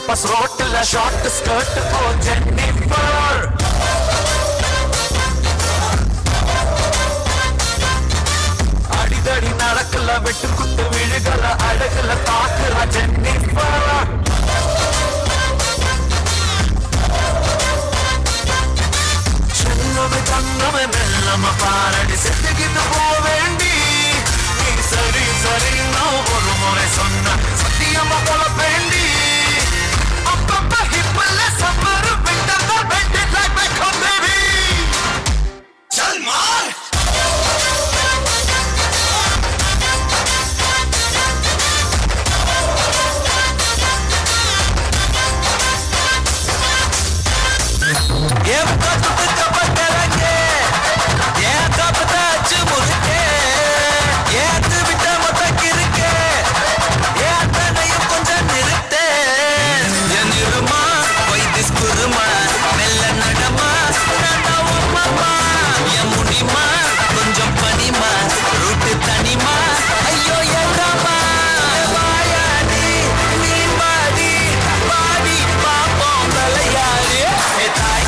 Bus ரோட்டுல short skirt ஓ Jennifer அடிதடி நடக்கல வெட்டு குத்து விழுகல அழகுல தாக்குல ஜென்னிஃபர் சின்னது கண்ணமே மெல்லம பாரடி செத்துக்கிட்டு போவேண்டி நீ சரி சரி நான் ஒரு முறை சொன்ன சத்தியமா போல வேண்டி அப்பப்ப ஹிப்பல்ல சப்பரு விட்டதால் வெட்டி லைக் மை கம் பேபி चल मार ये तो कपड़े ये तो पता चुमुके ये तो बिटा मत किरके ये तो नहीं कुछ निरते ये निरमा कोई दिस्कुरमा मेला नडमा नडवा मामा ये मुनिमा कुंजम पनिमा रूट तनिमा अयो ये रामा वायानी नीन बाडी बाडी पापो गलयारी ए ताई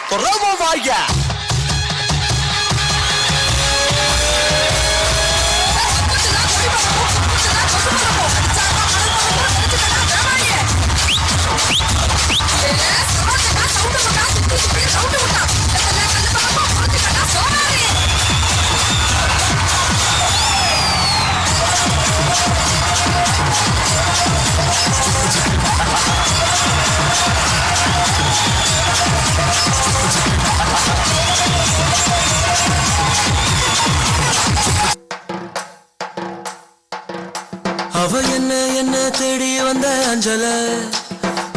Corramos vaya. அவ என்ன தேடி வந்த அஞ்சல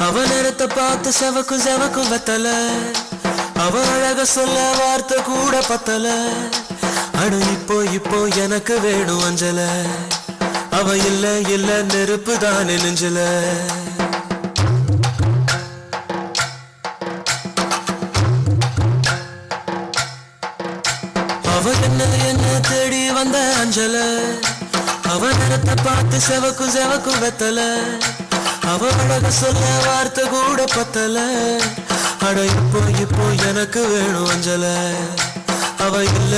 அவ நேரத்தை பார்த்து செவக்கும் வெத்தல அவ அழக சொல்ல வார்த்தை கூட பத்தல அடு இப்போ எனக்கு வேணும் அஞ்சல அவ இல்ல நெருப்பு தான் நெஞ்சல அவ என்ன தேடி வந்த அஞ்சல அவ நேரத்தை பார்த்து செவக்கும் வெத்தல அவ அழக சொல்ல வார்த்தை கூட பத்தல அட இப்போ எனக்கு வேணும் அஞ்சல அவ இல்ல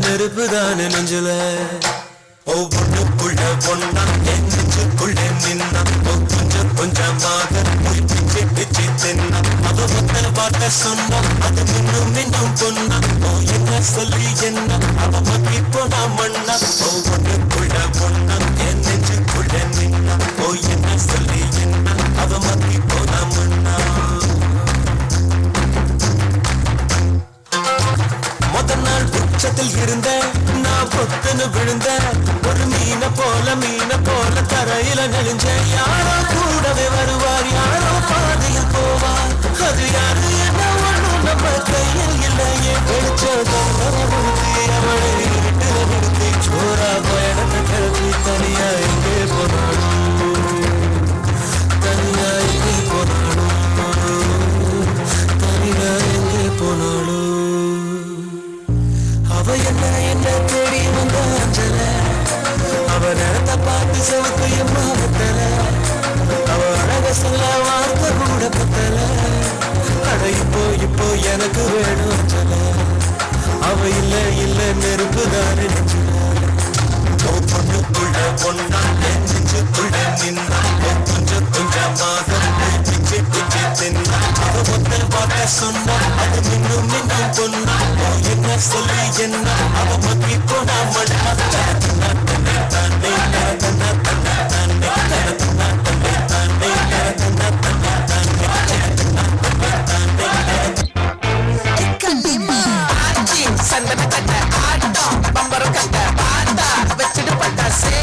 நெருப்பு தான் நெஞ்சல ஒவ்வொன்றுக்குள்ள பொண்ணா என் நெஞ்சுக்குள்ள நின்னா கொஞ்சமாக பிச்சு தின்னா அவ மொத்த வார்த்தை சொன்னா அது மின்னும் பொண்ணா என்ன சொல்லி என்ன அவ மக்கி போனா மண்ணா நெளிஞ்ச யாரோ கூடவே வருவார் யாரோ பாதையில் போவார் அது யாரு என்ன ஒண்ணும் நம்ம கையில் இல்லையே வெளிச்சோதி அவளை வீட்டுல நிறுத்தி சோரா பயணத்தை கிளப்பி தனியா எங்கே போனாலும் தனியா எங்கே போனாலும் தனியா எங்கே போனாலும் அவ என்ன தேடி வந்த அஞ்சல அவ நேரத்தை பார்த்து செவக்கு எம்மா வெத்தல அவ அழக சொல்ல வார்த்தை கூட பத்தல அட இப்போ எனக்கு வேணும் அஞ்சல அவ இல்ல நெருப்புதானே நெஞ்சுல பொண்ணுக்குள்ள பொண்ணா நெஞ்சுக்குள்ள நின்னா கொஞ்சமாக பிச்சு தின்னா அவ மொத்த வார்த்தை சொன்னா அது மின்னும் பொண்ணா என்ன சொல்லி என்ன அவ மக்கி போனா மண்ணா சந்தன கட்ட ஆட்டம் பம்பரம் கட்ட பாட்டா வச்சுட்டு பட்டா சே